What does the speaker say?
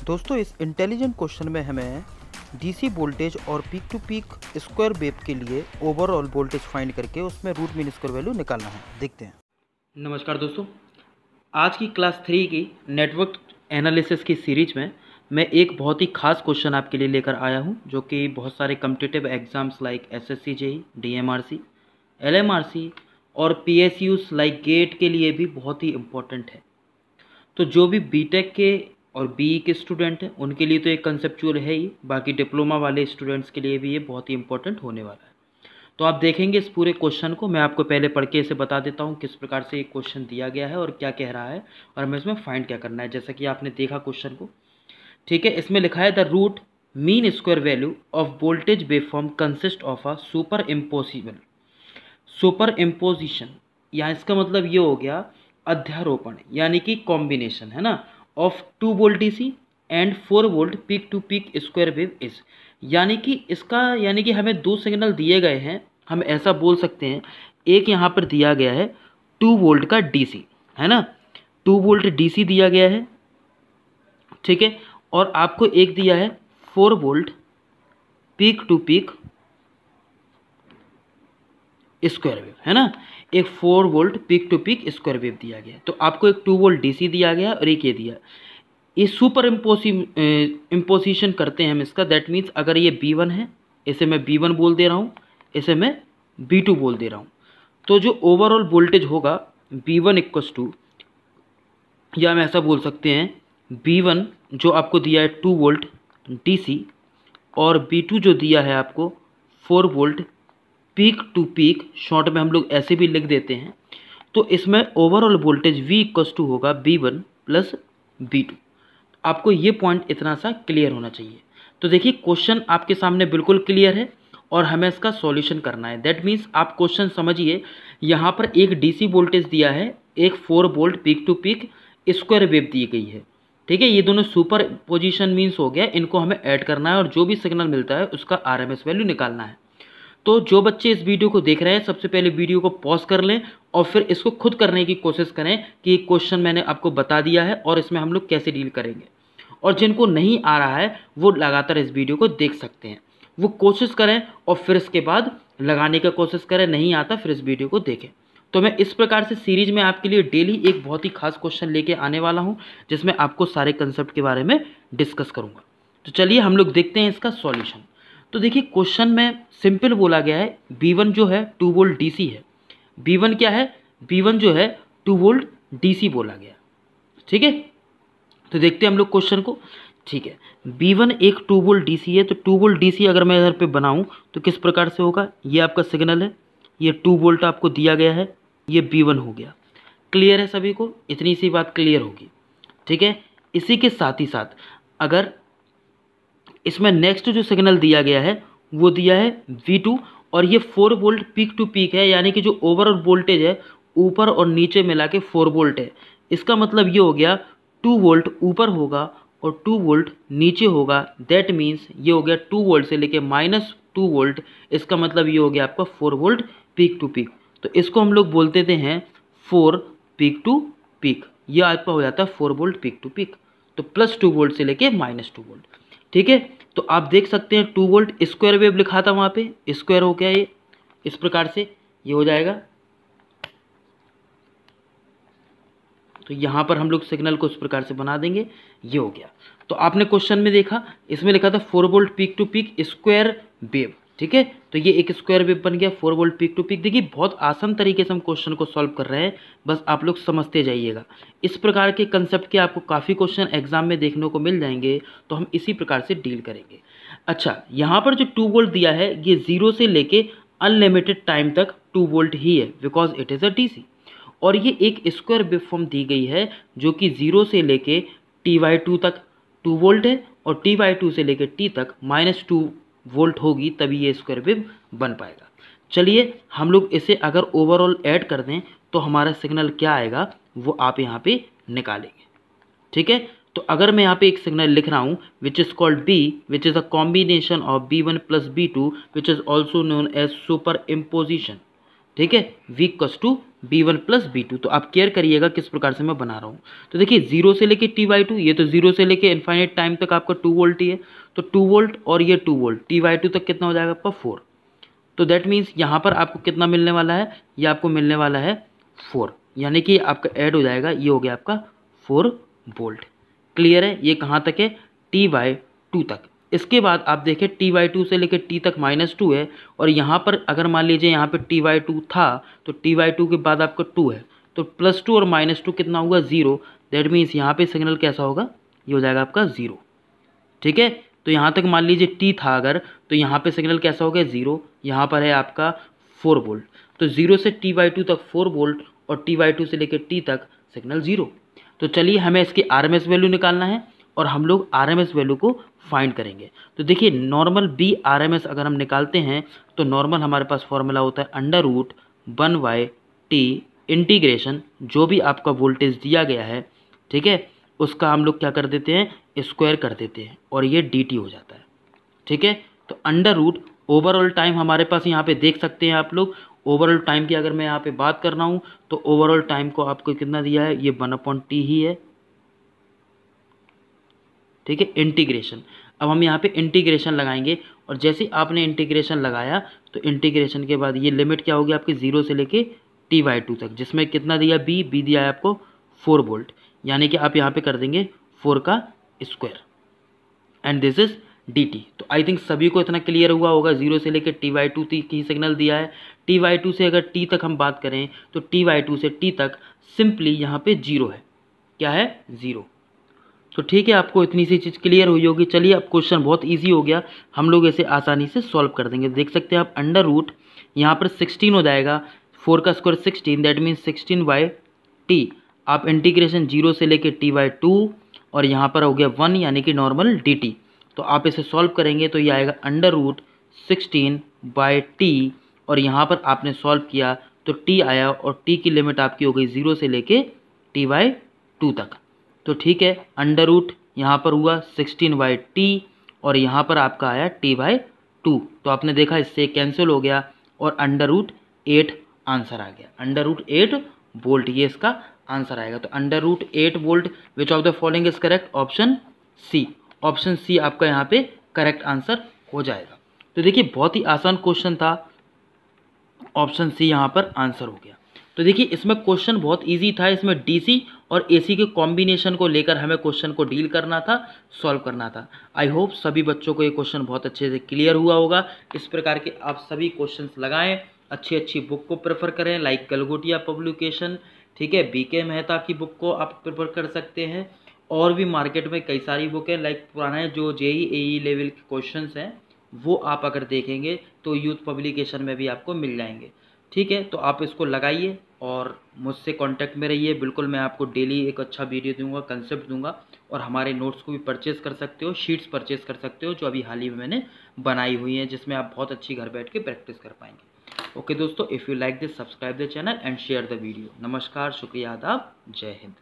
दोस्तों इस intelligent question में हमें डीसी वोल्टेज और peak to peak square wave के लिए ओवरऑल वोल्टेज फाइंड करके उसमें रूट मीन स्क्वायर वैल्यू निकालना है। देखते हैं। नमस्कार दोस्तों, आज की क्लास 3 की नेटवर्क एनालिसिस की सीरीज में मैं एक बहुत ही खास क्वेश्चन आपके लिए लेकर आया हूं, जो कि बहुत सारे competitive exams like SSC JEE, DMRC, LMRC और पीएसयूज लाइक गेट के लिए भी बहुत ही इम्पोर्टेंट है। तो जो भी बीटेक के और बीई के स्टूडेंट हैं उनके लिए तो एक कंसेप्चुअल है ही, बाकी डिप्लोमा वाले स्टूडेंट्स के लिए भी ये बहुत ही इंपॉर्टेंट होने वाला है। तो आप देखेंगे इस पूरे क्वेश्चन को, मैं आपको पहले पढ़ के इसे बता देता हूँ किस प्रकार से ये क्वेश्चन दिया गया है और क्या कह रहा है और हमें इसमें फाइंड क्या करना है। जैसा कि आपने देखा क्वेश्चन को, ठीक है, इसमें लिखा है the root mean square value of voltage waveform consist of a superimposition, यहाँ इसका मतलब ये हो गया अध्यारोपण, यानी कि कॉम्बिनेशन है ना, of 2 volt DC and 4 volt peak to peak square wave is, यानी कि इसका यानी कि हमें 2 सिग्नल दिए गए हैं। हम ऐसा बोल सकते हैं, एक यहाँ पर दिया गया है 2 वोल्ट का डीसी, है ना, 2 वोल्ट डीसी दिया गया है, ठीक है, और आपको एक दिया है 4 volt peak to peak square wave, है ना, एक 4 volt peak to peak square wave दिया गया है। तो आपको एक 2 वोल्ट डीसी दिया गया और एक ये दिया। ये सुपर इम्पोजिशन करते हैं हम इसका, दैट मीन्स अगर ये B1 है, इसे मैं B1 बोल दे रहा हूँ, इसे मैं B2 बोल दे रहा हूँ, तो जो ओवरऑल वोल्टेज होगा B1 इक्वस टू, या हम ऐसा बोल सकते हैं B1 जो आपको दिया है 2 वोल्ट DC और B2 जो दिया है आपको 4 volt peak to peak, short में हम लोग ऐसे भी लिख देते हैं, तो इसमें overall voltage V equals to होगा B1 प्लस B2। आपको ये पॉइंट इतना सा क्लियर होना चाहिए। तो देखिए क्वेश्चन आपके सामने बिल्कुल क्लियर है और हमें इसका सॉल्यूशन करना है। दैट मीन्स आप क्वेश्चन समझिए, यहाँ पर एक डीसी वोल्टेज दिया है, एक 4 volt peak to peak square wave दी गई है, ठीक है, ये दोनों सुपर पोजिशन मीन्स हो गया, इनको हमें ऐड करना है और जो भी सिग्नल मिलता है उसका आरएमएस वैल्यू निकालना है। तो जो बच्चे इस वीडियो को देख रहे हैं, सबसे पहले वीडियो को पॉज कर लें और फिर इसको खुद करने की कोशिश करें कि क्वेश्चन मैंने आपको बता दिया है और इसमें हम लोग कैसे डील करेंगे। और जिनको नहीं आ रहा है वो लगातार इस वीडियो को देख सकते हैं, वो कोशिश करें और फिर इसके बाद लगाने का कोशिश करें, नहीं आता फिर इस वीडियो को देखें। तो मैं इस प्रकार से सीरीज में आपके लिए डेली एक बहुत ही खास क्वेश्चन लेके आने वाला हूं, जिसमें आपको सारे कंसेप्ट के बारे में डिस्कस करूंगा। तो चलिए हम लोग देखते हैं इसका सॉल्यूशन। तो देखिए क्वेश्चन में सिंपल बोला गया है, B1 जो है 2 वोल्ट डीसी है। B1 क्या है? B1 जो है 2 वोल्ट डीसी बोला गया, ठीक है। तो देखते हैं हम लोग क्वेश्चन को, ठीक है। B1 एक 2 वोल्ट डीसी है, तो 2 वोल्ट डीसी अगर मैं इधर पे बनाऊं तो किस प्रकार से होगा, ये आपका सिग्नल है, ये 2 वोल्ट आपको दिया गया है, ये B1 हो गया। क्लियर है सभी को? इतनी सी बात क्लियर होगी, ठीक है। इसी के साथ ही साथ अगर इसमें नेक्स्ट जो सिग्नल दिया गया है वो दिया है V2 और ये 4 वोल्ट पीक टू पीक है, यानी कि जो ओवरऑल वोल्टेज है ऊपर और नीचे मिला के 4 वोल्ट है। इसका मतलब ये हो गया 2 वोल्ट ऊपर होगा और 2 वोल्ट नीचे होगा, दैट मीन्स ये हो गया 2 वोल्ट से लेके -2 वोल्ट। इसका मतलब ये हो गया आपका 4 वोल्ट पीक टू पीक। तो इसको हम लोग बोलते थे हैं 4 पीक टू पीक, ये आपका हो जाता है 4 वोल्ट पीक टू पीक। तो +2 वोल्ट से लेके -2 वोल्ट, ठीक है। तो आप देख सकते हैं 2 वोल्ट स्क्वायर वेव लिखा था वहाँ पे, स्क्वायर हो गया ये, इस प्रकार से ये हो जाएगा। तो यहाँ पर हम लोग सिग्नल को इस प्रकार से बना देंगे, ये हो गया। तो आपने क्वेश्चन में देखा, इसमें लिखा था 4 volt peak to peak square wave, ठीक है। तो ये एक स्क्वायर वेव बन गया 4 वोल्ट पीक टू पीक। देखिए बहुत आसान तरीके से हम क्वेश्चन को सॉल्व कर रहे हैं, बस आप लोग समझते जाइएगा। इस प्रकार के कंसेप्ट के आपको काफ़ी क्वेश्चन एग्जाम में देखने को मिल जाएंगे, तो हम इसी प्रकार से डील करेंगे। अच्छा, यहाँ पर जो 2 वोल्ट दिया है ये 0 से लेके अनलिमिटेड टाइम तक 2 वोल्ट ही है, because it is a DC. और ये एक स्क्वायर वेव फॉर्म दी गई है जो कि 0 से लेके T/2 तक 2 वोल्ट है और T/2 से लेके T तक -2 वोल्ट होगी, तभी ये स्क्वायर वेव बन पाएगा। चलिए हम लोग इसे अगर ओवरऑल ऐड कर दें तो हमारा सिग्नल क्या आएगा वो आप यहाँ पे निकालेंगे, ठीक है। तो अगर मैं यहाँ पे एक सिग्नल लिख रहा हूँ which is called B, which is a combination of B1 plus B2 which is also known as superimposition, ठीक है, V equals to B1 plus B2। तो आप केयर करिएगा किस प्रकार से मैं बना रहा हूँ। तो देखिए 0 से लेके T/2, ये तो 0 से लेके इन्फाइनाइट टाइम तक आपका 2 वोल्ट ही है, तो 2 वोल्ट और ये 2 वोल्ट T/2 तक कितना हो जाएगा आपका 4। तो दैट मीन्स यहाँ पर आपको कितना मिलने वाला है, ये आपको मिलने वाला है 4, यानी कि आपका ऐड हो जाएगा, ये हो गया आपका 4 वोल्ट। क्लियर है, ये कहाँ तक है, T/2 तक। इसके बाद आप देखें T/2 से लेकर T तक -2 है, और यहाँ पर अगर मान लीजिए यहाँ पे T/2 था तो T/2 के बाद आपका 2 है, तो +2 और -2 कितना हुआ 0। दैट मीन्स यहाँ पे सिग्नल कैसा होगा, ये हो जाएगा आपका 0। ठीक है, तो यहाँ तक मान लीजिए T था अगर, तो यहाँ पे सिग्नल कैसा हो गया 0, यहाँ पर है आपका 4 वोल्ट। तो 0 से T/2 तक 4 वोल्ट और T/2 से लेकर T तक सिग्नल 0। तो चलिए हमें इसकी RMS वैल्यू निकालना है और हम लोग RMS वैल्यू को फाइंड करेंगे। तो देखिए नॉर्मल BRMS अगर हम निकालते हैं तो नॉर्मल हमारे पास फॉर्मूला होता है √1/T इंटीग्रेशन जो भी आपका वोल्टेज दिया गया है, ठीक है, उसका हम लोग क्या कर देते हैं, स्क्वायर कर देते हैं और ये dt हो जाता है। ठीक है, तो √ ओवरऑल टाइम हमारे पास यहाँ पे देख सकते हैं आप लोग। ओवरऑल टाइम की अगर मैं यहाँ पे बात कर रहा हूँ तो ओवरऑल टाइम को आपको कितना दिया है, ये 1/T ही है। ठीक है, इंटीग्रेशन। अब हम यहाँ पे इंटीग्रेशन लगाएंगे और जैसे आपने इंटीग्रेशन लगाया तो इंटीग्रेशन के बाद ये लिमिट क्या होगी आपकी 0 से लेके T/2 तक, जिसमें कितना दिया B दिया है आपको 4 वोल्ट, यानी कि आप यहाँ पे कर देंगे 4 का square and this is dt। तो आई थिंक सभी को इतना क्लियर हुआ होगा। 0 से लेकर T/2 तक की सिग्नल दिया है, T/2 से अगर T तक हम बात करें तो T/2 से T तक सिंपली यहाँ पे 0 है, क्या है 0। तो ठीक है, आपको इतनी सी चीज़ क्लियर हुई होगी। चलिए अब क्वेश्चन बहुत इजी हो गया, हम लोग इसे आसानी से सॉल्व कर देंगे। देख सकते हैं आप √ यहाँ पर 16 हो जाएगा, 4 का स्क्वायर 16, दैट मीन्स 16/T। आप इंटीग्रेशन 0 से लेके T/2 और यहाँ पर हो गया 1 यानी कि नॉर्मल dt। तो आप इसे सॉल्व करेंगे तो ये आएगा √16/T और यहाँ पर आपने सॉल्व किया तो T आया और T की लिमिट आपकी हो गई 0 से लेके T/2 तक। तो ठीक है, √ यहाँ पर हुआ 16/T और यहाँ पर आपका आया T/2। तो आपने देखा इससे कैंसिल हो गया और √8 आंसर आ गया, √8 वोल्ट ये इसका आंसर आएगा। तो √8 volt which of the following is correct, option C. Option C आपका यहाँ पे करेक्ट आंसर हो जाएगा। तो देखिए बहुत ही आसान क्वेश्चन था, ऑप्शन सी यहाँ पर आंसर हो गया। तो देखिए इसमें क्वेश्चन बहुत इजी था, इसमें डीसी और एसी के कॉम्बिनेशन को लेकर हमें क्वेश्चन को डील करना था, सॉल्व करना था। आई होप सभी बच्चों को ये क्वेश्चन बहुत अच्छे से क्लियर हुआ होगा। इस प्रकार के आप सभी क्वेश्चंस लगाएं, अच्छी अच्छी बुक को प्रेफर करें लाइक गलगोटिया पब्लिकेशन, ठीक है, बीके मेहता की बुक को आप प्रेफर कर सकते हैं। और भी मार्केट में कई सारी बुक हैं, लाइक पुराने जो जेई एई लेवल के क्वेश्चंस हैं वो आप अगर देखेंगे तो यूथ पब्लिकेशन में भी आपको मिल जाएंगे। ठीक है, तो आप इसको लगाइए और मुझसे कांटेक्ट में रहिए। बिल्कुल मैं आपको डेली एक अच्छा वीडियो दूंगा, कंसेप्ट दूंगा, और हमारे नोट्स को भी परचेज कर सकते हो, शीट्स परचेज कर सकते हो जो अभी हाल ही में मैंने बनाई हुई हैं, जिसमें आप बहुत अच्छी घर बैठ के प्रैक्टिस कर पाएंगे। ओके दोस्तों, if you like this subscribe the channel and share the video. नमस्कार, शुक्रिया, आदाब, जय हिंद।